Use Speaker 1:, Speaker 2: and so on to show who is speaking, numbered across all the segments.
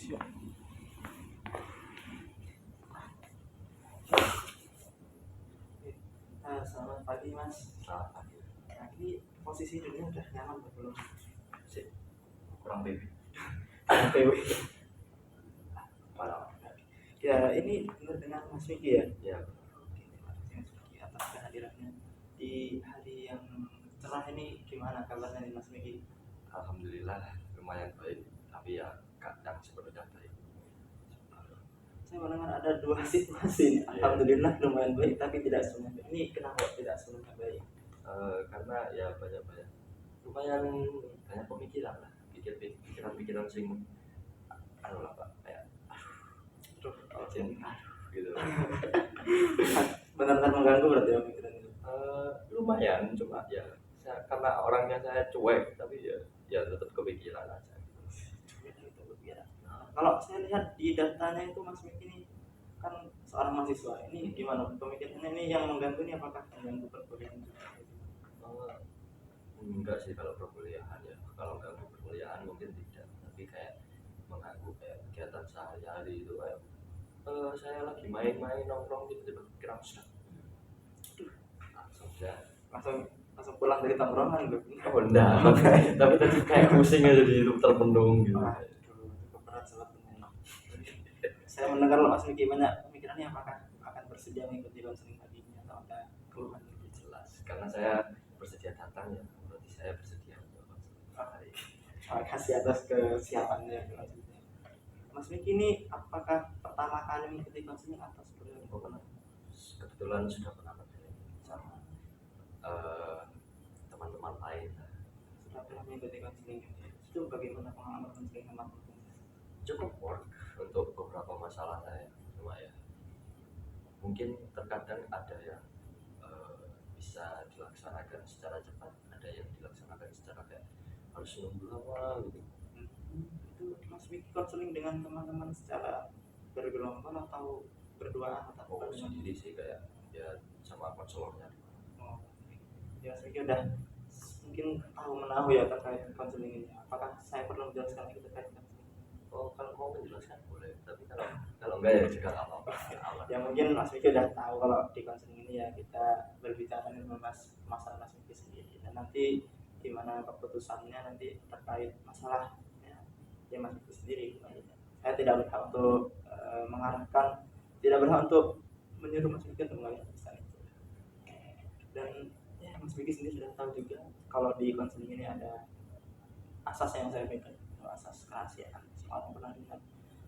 Speaker 1: Siap. Selamat pagi Mas.
Speaker 2: Selamat pagi.
Speaker 1: Nah, ini posisi dunia udah nyaman belum?
Speaker 2: Sip. Kurang PB.
Speaker 1: PW.
Speaker 2: Malam.
Speaker 1: Ya ini benar dengan Mas Miki ya.
Speaker 2: Ya.
Speaker 1: Oke, terima kasih Mas Miki atas kehadirannya di hari yang cerah ini. Gimana kabarnya nih Mas Miki?
Speaker 2: Alhamdulillah lumayan baik, tapi ya kadang sepenuhnya baik.
Speaker 1: Saya mendengar ada dua situasi. Alhamdulillah lumayan baik, tapi tidak semuanya. Ini kenapa tidak semuanya baik?
Speaker 2: Karena ya lumayan banyak pemikiran lah, pikiran-pikiran sing anu lah Pak, kayak
Speaker 1: Aduh,
Speaker 2: gitu.
Speaker 1: benar-benar mengganggu berarti ya pikiran itu.
Speaker 2: Lumayan, cuma ya karena orangnya saya cuek, tapi ya tetap kepikiran aja.
Speaker 1: Kalau saya lihat di datanya itu Mas Miki ini kan seorang mahasiswa, ini gimana pemikirannya ini yang mengganggu ini, apakah mengganggu perkuliahan juga?
Speaker 2: Enggak sih kalau perkuliahan ya, kalau ganggu perkuliahan mungkin tidak, tapi kayak mengganggu kayak kegiatan sehari-hari itu kayak saya lagi main-main nongkrong tiba-tiba kepikiran
Speaker 1: langsung pulang dari tongkrongan gitu.
Speaker 2: Oh enggak, tapi tadi kayak pusing aja di hidup terpendung gitu.
Speaker 1: Cukup berat sebetulnya. Saya mendengar Mas Miki banyak pemikirannya, apakah akan bersedia mengikuti konseling pagi ini atau ada keluhan?
Speaker 2: Jelas, karena saya bersedia datang ya, berarti saya bersedia untuk konseling.
Speaker 1: Terima kasih atas kesiapannya Mas Miki ini. Apakah pertama kali mengikuti konseling atau sebelumnya pernah?
Speaker 2: Kebetulan sudah pernah konseling sama teman-teman lain.
Speaker 1: Sudah pernah mengikuti konseling. Itu bagaimana pengalaman konseling sama teman?
Speaker 2: Cukup work untuk beberapa masalah saya, cuma ya mungkin terkadang ada yang bisa dilaksanakan secara cepat, ada yang dilaksanakan secara kayak harus nunggu lama gitu.
Speaker 1: Itu Mas Miki konseling dengan teman-teman secara bergelombang atau berduaan atau
Speaker 2: Sendiri sih, kayak ya sama konselornya.
Speaker 1: Ya Mas Miki udah mungkin tahu menahu ya terkait konseling ini. Apakah saya perlu menjelaskan lagi terkait konseling?
Speaker 2: Kalau mau menjelaskan boleh, tapi kalau enggak ya juga nggak apa-apa.
Speaker 1: Ya mungkin Mas Miki udah tahu kalau di konseling ini ya kita berbicara dan membahas masalah Mas Miki sendiri, dan nanti gimana keputusannya nanti terkait masalah ya Mas Miki sendiri. Saya tidak berhak untuk mengarahkan, tidak berhak untuk menyuruh Mas Miki untuk mengambil keputusan itu. Dan ya Mas Miki sendiri sudah tahu juga kalau di konseling ini ada asas yang saya pegang, asas kerahasiaan. Semua orang pernah dengar,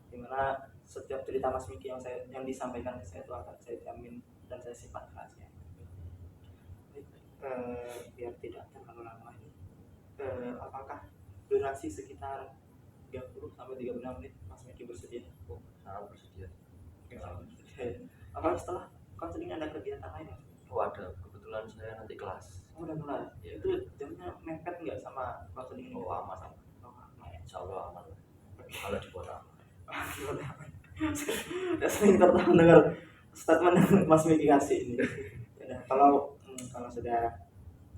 Speaker 1: dimana setiap cerita Mas Miki yang disampaikan ke saya itu akan saya jamin dan saya simpan rahasia. Biar tidak terlalu lama ini, apakah durasi sekitar 30 sampai 35 menit Mas Miki bersedia?
Speaker 2: Sangat bersedia.
Speaker 1: Apakah setelah konseling ada kegiatan lain?
Speaker 2: Ada, kebetulan saya nanti kelas.
Speaker 1: Udah mulai. Ya. Itu jamnya mepet nggak sama konseling ini?
Speaker 2: Aman. Insya Allah aman. Kalau di kota.
Speaker 1: Saya sering tertawa dengar statement yang Mas Miki kasih ini. Ya, kalau sudah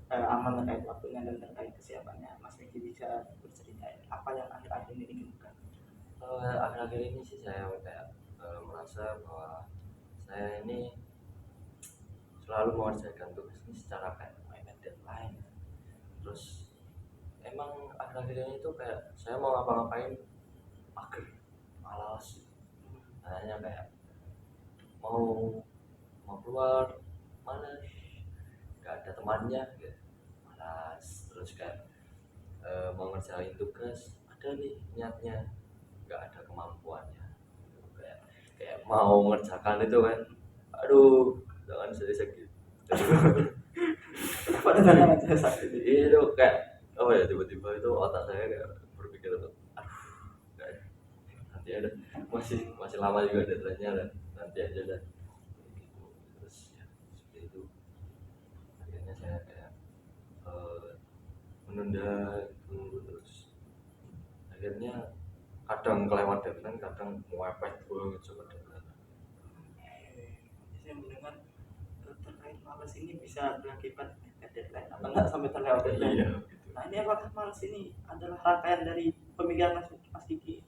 Speaker 1: aman terkait waktunya dan terkait kesiapannya, Mas Miki bisa bercerita apa yang akhir-akhir ini dikemukakan?
Speaker 2: Akhir-akhir ini sih saya kayak merasa bahwa saya ini selalu mengerjakan tugas ini secara kayak mepet deadline. Terus emang akhir-akhir ini tuh kayak saya mau ngapa-ngapain mager, malas. Hanya kayak mau keluar mana nggak ada temannya gitu, malas. Terus kayak mau ngerjain tugas ada nih niatnya, nggak ada kemampuannya. Kayak mau ngerjakan itu kan, aduh jangan sedih-sedih.
Speaker 1: Pada tangan saya sakit.
Speaker 2: Itu kayak apa ya, tiba-tiba itu otak saya kayak berpikir untuk nanti ada masih lama juga deadline-nya, nanti aja dan terus ya seperti itu. Akhirnya saya kayak menunda terus akhirnya kadang kelewat deadline, kadang mepet banget sama deadline.
Speaker 1: Saya mendengar terkait malas ini bisa berakibat deadline atau enggak sampai terlewat deadline.
Speaker 2: Iya, gitu.
Speaker 1: Nah ini apakah malas ini adalah rangkaian dari pemikiran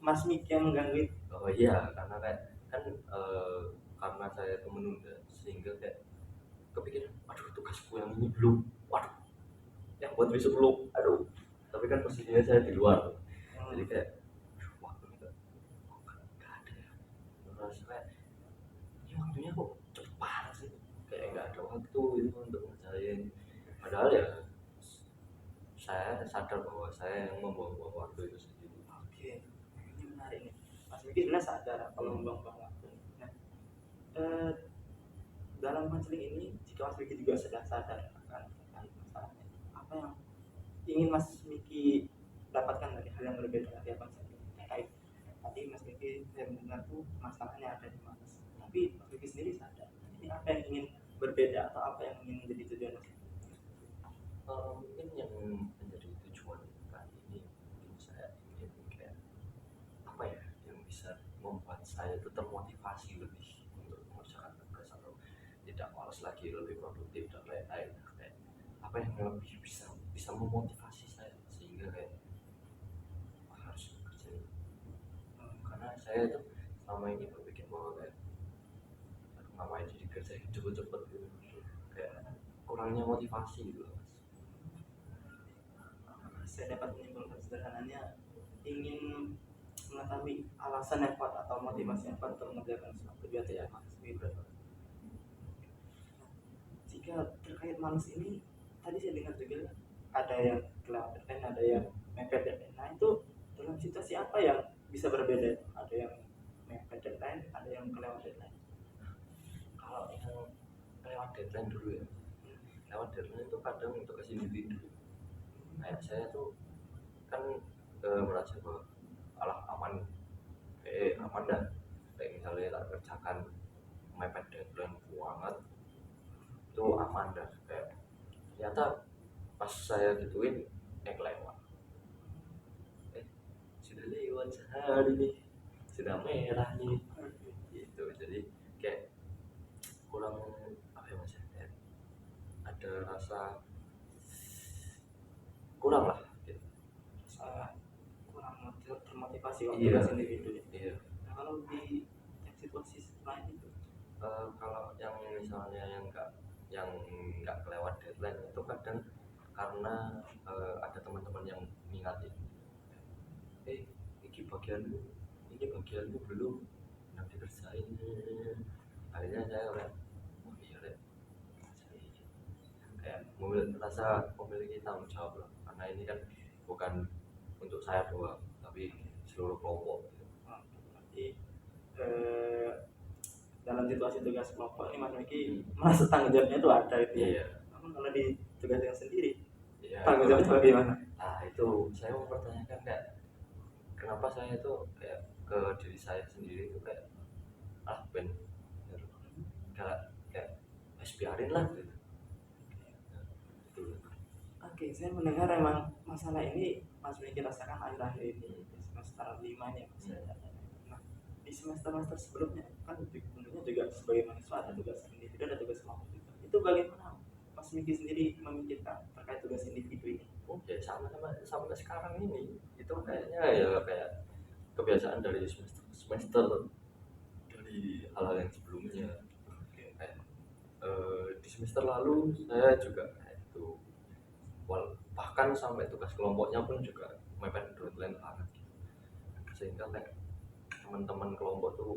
Speaker 1: Mas Miki yang mengganggu itu?
Speaker 2: Oh iya, karena kayak kan karena saya itu menunda sehingga kayak kepikiran, aduh tugasku yang ini belum, waduh yang buat besok belum, aduh. Tapi kan posisinya saya di luar, jadi kayak aduh, waktu ini kok nggak ada ya. Terus kayak ini waktunya kok cepet banget sih, kayak nggak ada waktu itu untuk ngerjain. Padahal ya saya sadar bahwa saya yang membuang-buang waktu itu sendiri.
Speaker 1: Oke, ini menarik nih. Mas Miki sebenarnya sadar kalau membuang-buang waktu. Nah, eh, dalam konseling ini, jika Mas Miki juga sudah sadar akan terkait masalahnya, apa yang ingin Mas Miki dapatkan dari hal yang berbeda dari konseling terkait tadi Mas Miki saya mendengar tuh masalahnya ada di Mas, tapi Mas Miki sendiri sadar ini apa yang ingin berbeda atau apa yang ingin menjadi tujuan Mas Miki?
Speaker 2: Mungkin yang menjadi tujuan kali ini, mungkin saya ingin kayak apa ya, yang bisa membuat saya itu termotivasi lebih untuk mengerjakan tugas atau tidak malas lagi, lebih produktif dan lain-lain. Kayak apa yang lebih bisa memotivasi saya sehingga kayak harus kerjain. Karena saya itu selama ini berpikir bahwa kayak aduh, ngapain sih dikerjain cepet-cepet gitu, kayak kurangnya motivasi gitu.
Speaker 1: Saya dapat menyimpulkan sederhananya ingin mengetahui alasan yang kuat atau motivasi yang kuat untuk mengerjakan sesuatu biar tidak malas gitu. Jika terkait malas ini tadi saya dengar juga ada yang kelewat deadline, ada yang mepet deadline. Nah itu dalam situasi apa yang bisa berbeda? Ada yang mepet deadline, ada yang kelewat deadline.
Speaker 2: Kalau yang lewat deadline dulu ya, lewat deadline itu kadang untuk kasih individu. Kayak saya tuh kan merasa bahwa alah aman, aman dah. Kayak misalnya tak kerjakan mepet deadline banget, itu aman dah. Kayak ternyata pas saya gituin lewat, sudah lewat sehari nih, sudah merah nih, gitu. Jadi kayak kurang apa ya mas ya, kayak ada rasa kurang lah gitu.
Speaker 1: Kurang termotivasi waktu
Speaker 2: Iya.
Speaker 1: individu.
Speaker 2: Iya.
Speaker 1: Nah, kalau di situasi lain itu
Speaker 2: Kalau yang misalnya yang nggak kelewat deadline itu kadang karena ada teman-teman yang ngingatin, ini bagianmu belum, nanti dikerjain. Akhirnya saya kayak oh iya deh, kayak merasa memiliki tanggung jawab lah, karena ini kan bukan untuk saya doang tapi seluruh kelompok gitu.
Speaker 1: Jadi dalam situasi tugas kelompok ini Mas Miki merasa tanggung jawabnya itu ada itu ya.
Speaker 2: Iya.
Speaker 1: Namun kalau di tugasnya sendiri
Speaker 2: Iya,
Speaker 1: tanggung jawabnya bagaimana?
Speaker 2: nah itu saya mempertanyakan kayak kenapa saya itu kayak ke diri saya sendiri itu kayak ben kayak biarin lah gitu.
Speaker 1: Oke, saya mendengar emang masalah ini Mas Miki rasakan akhir-akhir ini di semester 5 nih Mas. Nah, di semester-semester sebelumnya kan tentunya juga sebagai mahasiswa ada tugas individu, ada tugas kelompok juga. Itu bagaimana Mas Miki sendiri memikirkan terkait tugas individu ini?
Speaker 2: Oke, sama sampai sekarang ini itu kayaknya ya kayak kebiasaan dari semester dari hal-hal yang sebelumnya. Kayak di semester lalu saya juga kayak itu, bahkan sampai tugas kelompoknya pun juga mepet deadline banget gitu. Sehingga kayak teman-teman kelompok tuh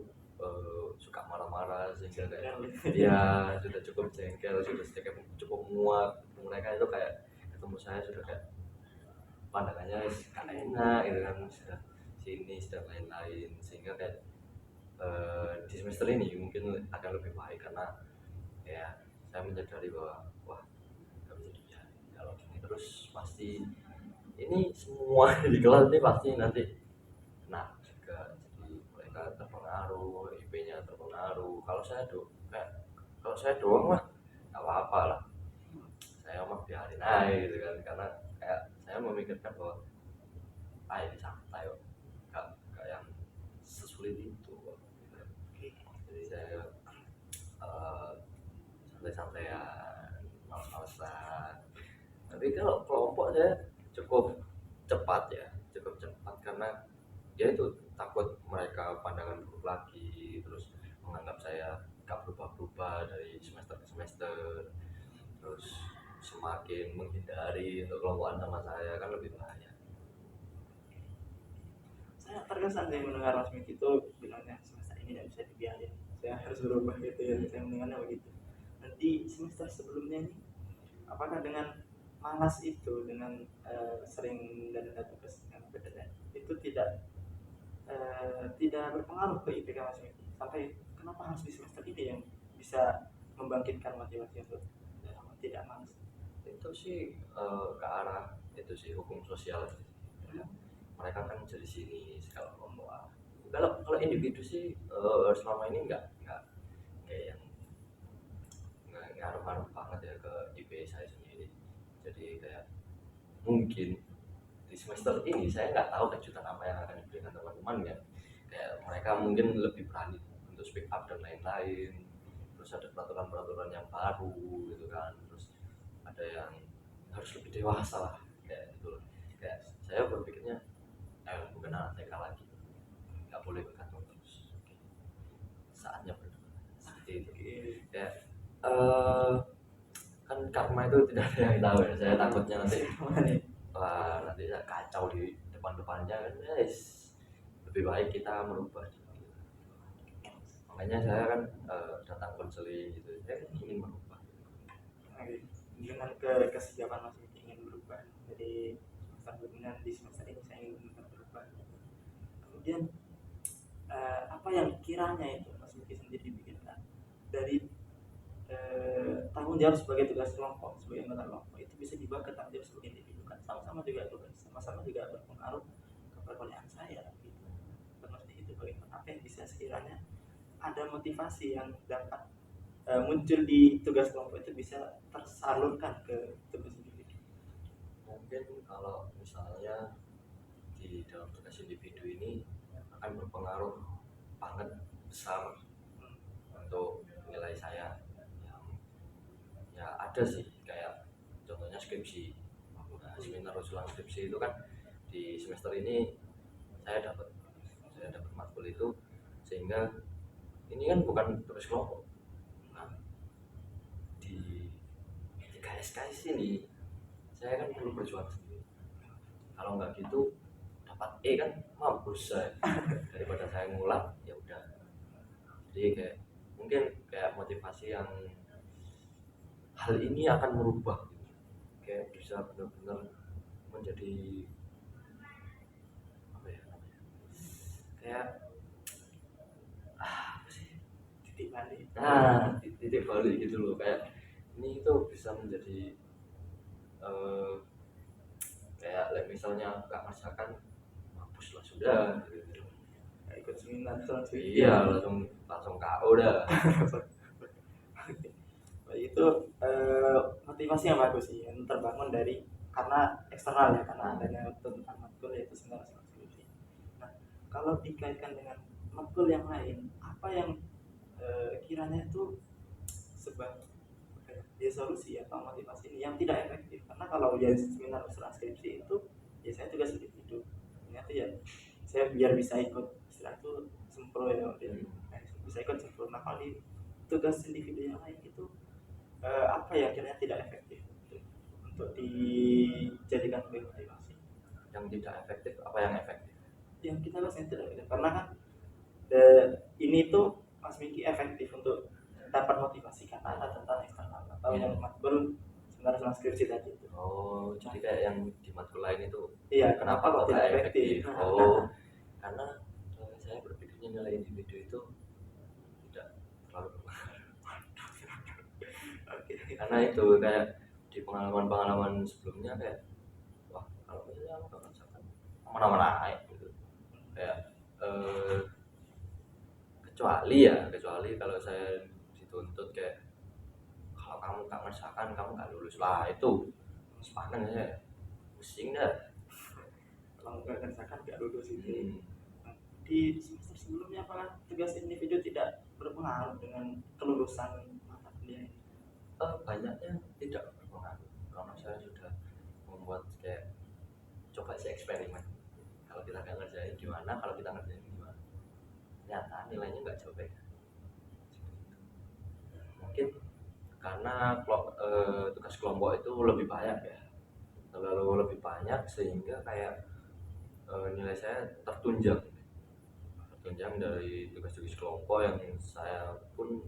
Speaker 2: suka marah-marah sehingga kayak ya sudah cukup jengkel, sudah cukup muak. Mereka itu kayak ketemu saya sudah kayak pandangannya gak enak gitu kan, sudah sini sudah lain-lain, sehingga kayak di semester ini mungkin akan lebih baik karena ya saya menyadari bahwa wah nggak bisa dibiarin kalau gini terus, pasti ini semua di kelas ini pasti nanti nah juga, jadi mereka terpengaruh, IP-nya terpengaruh. Kalau saya doang mah nggak apa-apa lah, saya mah biarin aja gitu kan, karena kayak saya memikirkan bahwa ini santai kok, nggak yang sesulit itu kok. Jadi saya santai-santaian, males-malesan. Tapi kalau kelompok saya cukup cepat ya, cukup cepat karena dia itu takut mereka pandangan buruk lagi, terus menganggap saya gak berubah-berubah dari semester ke semester, terus semakin menghindari untuk kelompokan sama saya, kan lebih bahaya.
Speaker 1: Saya terkesan saya mendengar Mas Miki itu bilangnya semester ini tidak bisa dibiarin, saya harus berubah gitu ya. Saya mendengarnya begitu. Nanti semester sebelumnya nih, apakah dengan malas itu, dengan sering dan tugas yang berbeda itu tidak berpengaruh ke IPK Mas Miki, sampai kenapa harus di semester ini yang bisa membangkitkan motivasi untuk tidak malas?
Speaker 2: Itu sih ke arah itu sih hukum sosial sih. Mereka kan jadi sini segala kelompok. Kalau individu sih selama ini nggak kayak yang nggak ngaruh-ngaruh banget ya ke IP saya sendiri. Jadi kayak mungkin di semester ini saya nggak tahu kejutan apa yang akan diberikan teman-teman ya. Kayak mereka mungkin lebih berani untuk speak up dan lain-lain. Terus ada peraturan-peraturan yang baru gitu kan. Terus ada yang harus lebih dewasa lah kayak gitu loh. Kayak saya berpikirnya bukan anak TK lagi, nggak boleh bergantung terus. Oke. Saatnya berubah seperti itu. Kayak kan karma itu tidak ada yang tahu ya. Saya takutnya nanti wah nanti saya kacau di depan-depannya kan, guys. Lebih baik kita merubah. Makanya saya kan datang konseling gitu. Saya kan ingin merubah.
Speaker 1: Dengan kesiapan Mas Miki ingin berubah dari semester sebelumnya di semester ini saya ingin berubah. Kemudian apa yang kiranya itu Mas Miki sendiri pikirkan dari tanggung jawab sebagai tugas kelompok, sebagai anggota kelompok itu bisa dibawa ke tanggung jawab sebagai individu, kan sama-sama juga itu kan, sama-sama juga berpengaruh ke perolehan saya gitu. Maksudnya itu bagaimana, apa yang bisa sekiranya ada motivasi yang dapat muncul di tugas kelompok itu bisa tersalurkan ke tugas individu.
Speaker 2: Mungkin kalau misalnya di dalam tugas individu ini akan berpengaruh banget besar untuk nilai saya yang ya ada sih, kayak contohnya skripsi. Nah, seminar usulan skripsi itu kan di semester ini saya dapat matkul itu, sehingga ini kan bukan tugas kelompok. Nah, di KSKS ini saya kan perlu berjuang sendiri. Kalau nggak gitu dapat E kan mampus saya. Daripada saya ngulang ya udah. Jadi kayak mungkin kayak motivasi yang hal ini akan merubah gitu. Kayak bisa benar-benar menjadi apa ya namanya, kayak apa sih,
Speaker 1: Titik balik.
Speaker 2: titik balik gitu loh. Kayak ini itu bisa menjadi kayak misalnya nggak merasakan mampus lah sudah gitu.
Speaker 1: Ikut seminar selanjutnya.
Speaker 2: Iya, langsung KO dah.
Speaker 1: Itu motivasi yang bagus sih, yang terbangun dari karena eksternal ya, karena adanya tuntutan matkul yaitu seminar skripsi. Nah, kalau dikaitkan dengan matkul yang lain, apa yang kiranya itu sebab ya solusi atau motivasi ini yang tidak efektif? Karena kalau dia seminar skripsi itu ya saya tugas individu, ternyata ya saya biar bisa ikut istilah itu sempro ya, bisa ikut sempro. Nah, kalau di tugas individu yang lain itu apa ya kiranya tidak efektif untuk dijadikan sebagai motivasi?
Speaker 2: Yang tidak efektif apa yang efektif?
Speaker 1: Yang kita bahas yang tidak efektif, karena kan ini tuh Mas Miki efektif untuk dapat motivasi karena ada tentang eksternal atau yang matkul sebenarnya transkripsi tadi itu.
Speaker 2: Oh, jadi kayak yang di matkul lain itu
Speaker 1: Iya,
Speaker 2: kenapa kok
Speaker 1: tidak
Speaker 2: tidak efektif?
Speaker 1: efektif?
Speaker 2: Oh, karena saya berpikirnya nilai individu itu tidak terlalu berpengaruh.
Speaker 1: Oke.
Speaker 2: Karena itu kayak di pengalaman sebelumnya kayak wah kalau misalnya aku gak merasakan aman-aman naik gitu. Kayak kecuali kalau saya dituntut kayak kalau kamu gak merasakan kamu gak lulus lah, itu sepadan ya pusing dah.
Speaker 1: Kalau nggak merasakan nggak lulus itu. Di semester sebelumnya apakah tugas individu tidak berpengaruh dengan kelulusan mata kuliah ini?
Speaker 2: Banyaknya tidak berpengaruh karena saya sudah membuat kayak coba sih eksperimen. Kalau kita nggak ngerjain gimana, kalau kita ngerjain gimana. Ternyata nilainya nggak jauh beda. Mungkin karena tugas kelompok itu lebih banyak ya, terlalu lebih banyak sehingga kayak nilai saya tertunjang dari tugas-tugas kelompok yang saya pun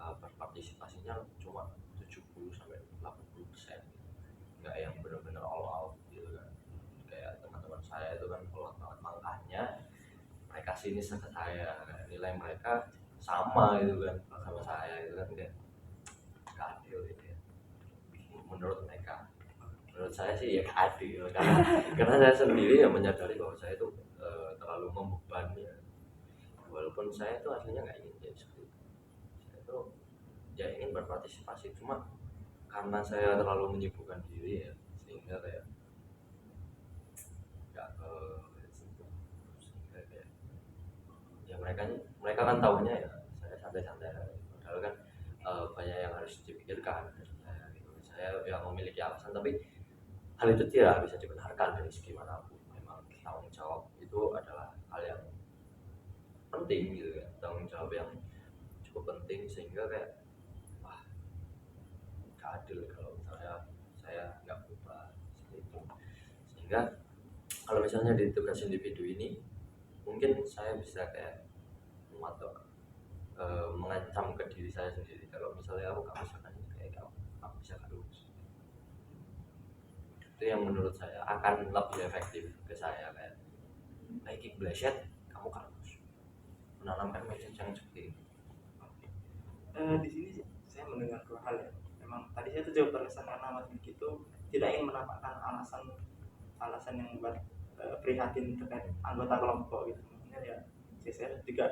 Speaker 2: berpartisipasinya cuma 70-80%, nggak yang benar-benar all out gitu kan. Kayak teman-teman saya itu kan all out banget, makanya mereka sini ke saya, nilai mereka sama gitu kan sama saya, itu kan kayak gak adil gitu ya menurut mereka. Menurut saya sih ya gak adil karena saya sendiri ya menyadari bahwa saya itu terlalu membebani ya. Walaupun saya itu aslinya nggak ingin jadi seperti itu, saya itu ya ingin berpartisipasi, cuma karena saya terlalu menyibukkan diri ya, sehingga kayak nggak ke situ. Sehingga kayak ya mereka kan tahunya ya saya santai-santai, padahal kan banyak yang harus dipikirkan dari saya gitu. Saya yang memiliki alasan, tapi hal itu tidak bisa dibenarkan dari segi manapun. Memang tanggung jawab itu adalah hal yang penting gitu ya, tanggung jawab yang cukup penting, sehingga kayak wah gak adil kalau misalnya saya nggak berubah seperti itu. Sehingga kalau misalnya di tugas individu ini mungkin saya bisa kayak mematok mengancam ke diri saya sendiri, kalau misalnya aku gak bisa kan kayak aku bisa gak lulus. Itu yang menurut saya akan lebih efektif ke saya, kayak baik belajar kamu kan lulus, menanamkan message yang seperti itu.
Speaker 1: Di sini saya mendengar dua hal ya. Memang tadi saya tuh jauh terkesan karena Mas Miki itu tidak ingin menampakkan alasan yang buat prihatin terkait anggota kelompok gitu. Mungkin ya saya juga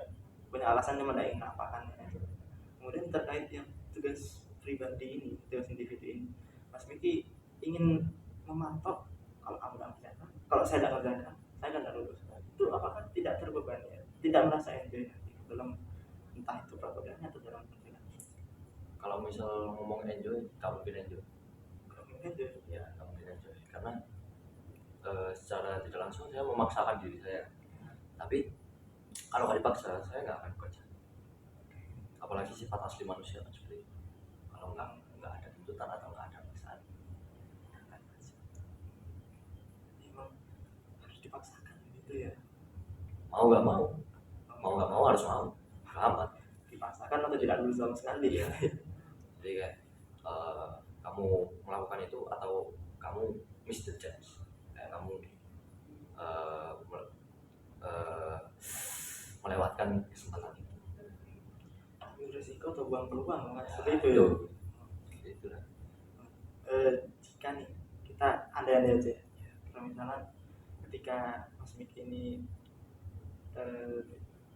Speaker 1: punya alasan yang tidak ingin menampakkannya. Kemudian terkait yang tugas pribadi ini, tugas individu ini, Mas Miki ingin mematok kalau kamu tidak kerjakan, kalau saya tidak kerjakan, saya tidak lulus. Itu apakah tidak terbebani ya? Tidak merasa enjoy nanti dalam entah itu perkuliahan atau dalam pendidikan?
Speaker 2: Kalau misal ngomong enjoy, kamu mungkin enjoy.
Speaker 1: Enjoy.
Speaker 2: Ya, kamu mungkin enjoy karena secara tidak langsung saya memaksakan diri saya. Tapi kalau nggak dipaksa, saya nggak akan bekerja. Apalagi sifat asli manusia kan seperti itu. Kalau nggak ada tuntutan atau nggak ada paksaan,
Speaker 1: Memang harus dipaksakan gitu ya.
Speaker 2: mau nggak mau harus mau. Amat
Speaker 1: Dipaksakan atau tidak lulus sama sekali ya.
Speaker 2: Jadi kayak kamu melakukan itu atau kamu miss the chance, kayak kamu melewatkan kesempatan itu.
Speaker 1: Ambil resiko atau buang peluang kan
Speaker 2: Ya,
Speaker 1: seperti itu ya.
Speaker 2: Itu lah.
Speaker 1: Jika nih kita andai-andai aja ya. Kalau misalnya ketika Mas Miki ini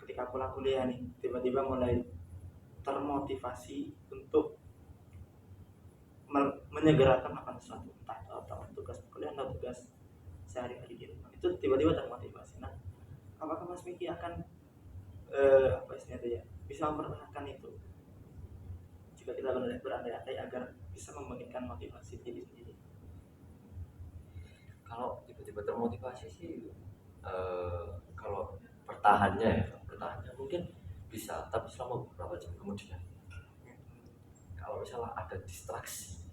Speaker 1: ketika pulang kuliah nih tiba-tiba mulai termotivasi untuk menyegerakan melakukan sesuatu, entah itu atau tugas kuliah atau tugas sehari-hari di rumah, itu tiba-tiba termotivasi. Nah, apakah Mas Miki akan apa istilahnya ya, bisa mempertahankan itu jika kita berandai-andai agar bisa memberikan motivasi diri sendiri?
Speaker 2: Kalau tiba-tiba termotivasi sih kalau bertahannya mungkin bisa, tapi selama beberapa jam kemudian. Kalau misalnya ada distraksi,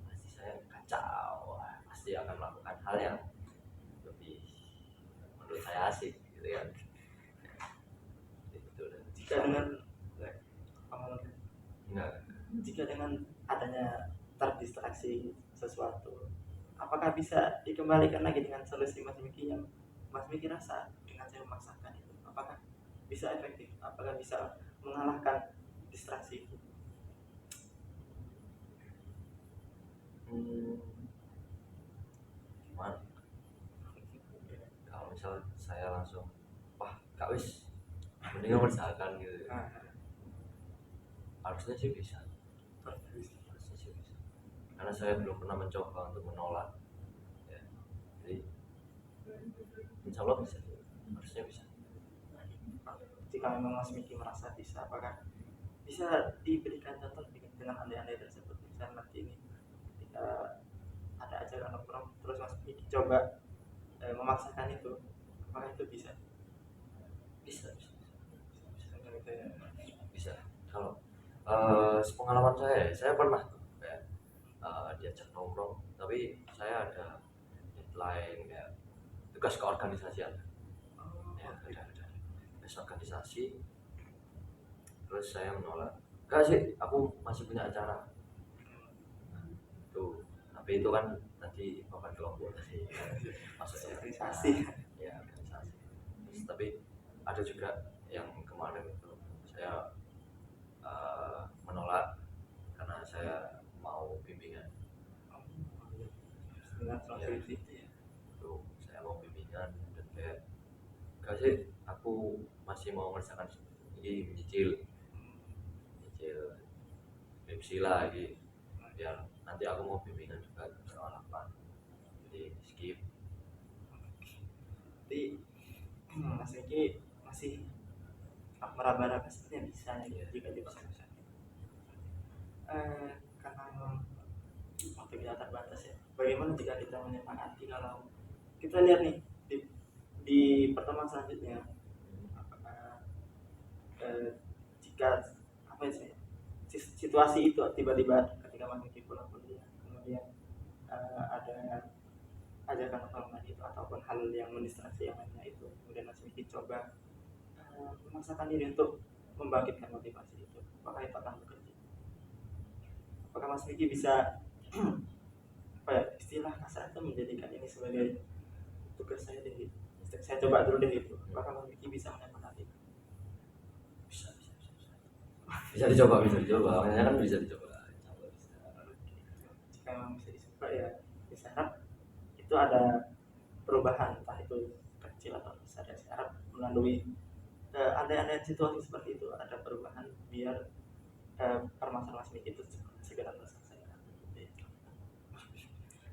Speaker 2: pasti saya kacau, pasti akan melakukan hal yang lebih menurut saya asik gitu ya.
Speaker 1: Jika dengan jika dengan adanya terdistraksi sesuatu, apakah bisa dikembalikan lagi dengan solusi Mas Miki yang Mas Miki rasa dengan saya memaksakan itu, apakah bisa efektif, apakah bisa mengalahkan distraksi itu?
Speaker 2: Gimana? Kalau misal saya langsung wah gak wis mending mengerjakan gitu, harusnya sih bisa, karena saya belum pernah mencoba untuk menolak ya. Jadi insya Allah bisa, harusnya bisa.
Speaker 1: Jika memang Mas Miki merasa bisa, apakah bisa diberikan contoh dengan andai-andai tersebut? Misalnya nanti ini ketika ada ajaran nongkrong terus Mas Miki coba memaksakan itu, apakah itu bisa
Speaker 2: bisa bisa
Speaker 1: gitu ya?
Speaker 2: bisa. Kalau sepengalaman saya pernah tuh kayak diajak nongkrong, tapi saya ada deadline kayak tugas keorganisasian ya, ada tugas organisasi, terus saya menolak, enggak sih aku masih punya acara tuh, tapi itu kan nanti bukan kelompok tadi maksudnya
Speaker 1: Organisasi.
Speaker 2: ya organisasi. Terus, tapi ada juga yang kemarin itu saya menolak karena saya mau bimbingan.
Speaker 1: Dengan
Speaker 2: Ya,
Speaker 1: transkripsi
Speaker 2: iya. Tuh saya mau bimbingan dan kayak enggak sih aku masih mau mengerjakan ini, nyicil skripsi lagi, biar nanti aku mau bimbingan juga soal apa, jadi skip.
Speaker 1: jadi Mas Eki masih meraba-raba sebenarnya bisa ya jika dipaksakan. Karena memang waktu kita terbatas ya. Bagaimana jika kita menyepakati kalau kita lihat nih di pertemuan selanjutnya, apakah jika apa sih situasi itu tiba-tiba ketika Mas Eki pulang kuliah kemudian ada ajakan orang itu ataupun hal yang mendistraksi yang lainnya itu, kemudian Mas Eki coba memaksakan diri untuk membangkitkan motivasi itu, apakah itu akan bekerja? Apakah Mas Miki bisa apa ya, istilah kasar itu menjadikan ini sebagai tugas saya deh, saya coba dulu deh itu, apakah Mas Miki bisa menyepakati?
Speaker 2: Bisa dicoba makanya kan bisa dicoba.
Speaker 1: Jika memang bisa dicoba ya saya harap itu ada perubahan, entah itu kecil atau besar ya. Saya harap melalui ada situasi seperti itu ada perubahan biar permasalahan Mas Miki itu segera terselesaikan.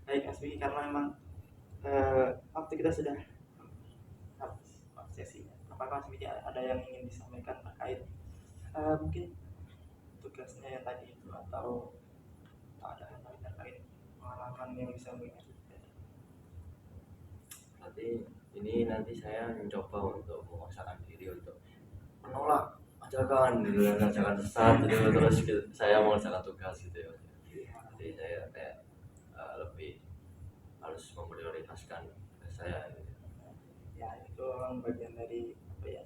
Speaker 1: Baik Mas Miki, karena memang waktu kita sudah habis sesinya, apakah Mas Miki ada yang ingin disampaikan terkait mungkin tugasnya yang tadi itu, atau ada hal lain terkait pengalaman yang bisa mengingat?
Speaker 2: Berarti ini nanti saya mencoba untuk memaksakan diri untuk menolak ajakan sesat gitu, terus saya mengerjakan tugas gitu ya. Jadi saya kayak lebih harus memprioritaskan tugas saya gitu.
Speaker 1: Ya itu memang bagian dari apa ya,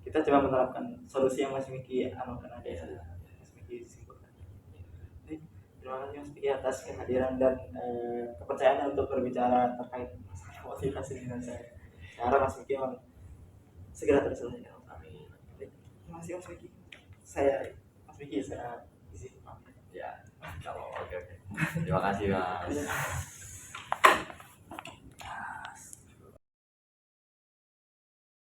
Speaker 1: kita coba menerapkan solusi yang Mas Miki anukan aja ya. Mas Miki simpulkan. Baik, terima kasih Mas Miki atas kehadiran dan kepercayaannya untuk berbicara terkait masalah motivasi dengan saya. Sekarang Mas Miki memang segera terselesaikan.
Speaker 2: Amin.
Speaker 1: Terima kasih Mas Miki. Mas Miki saya izin pamit.
Speaker 2: Ya, kalau oke. Terima kasih Mas.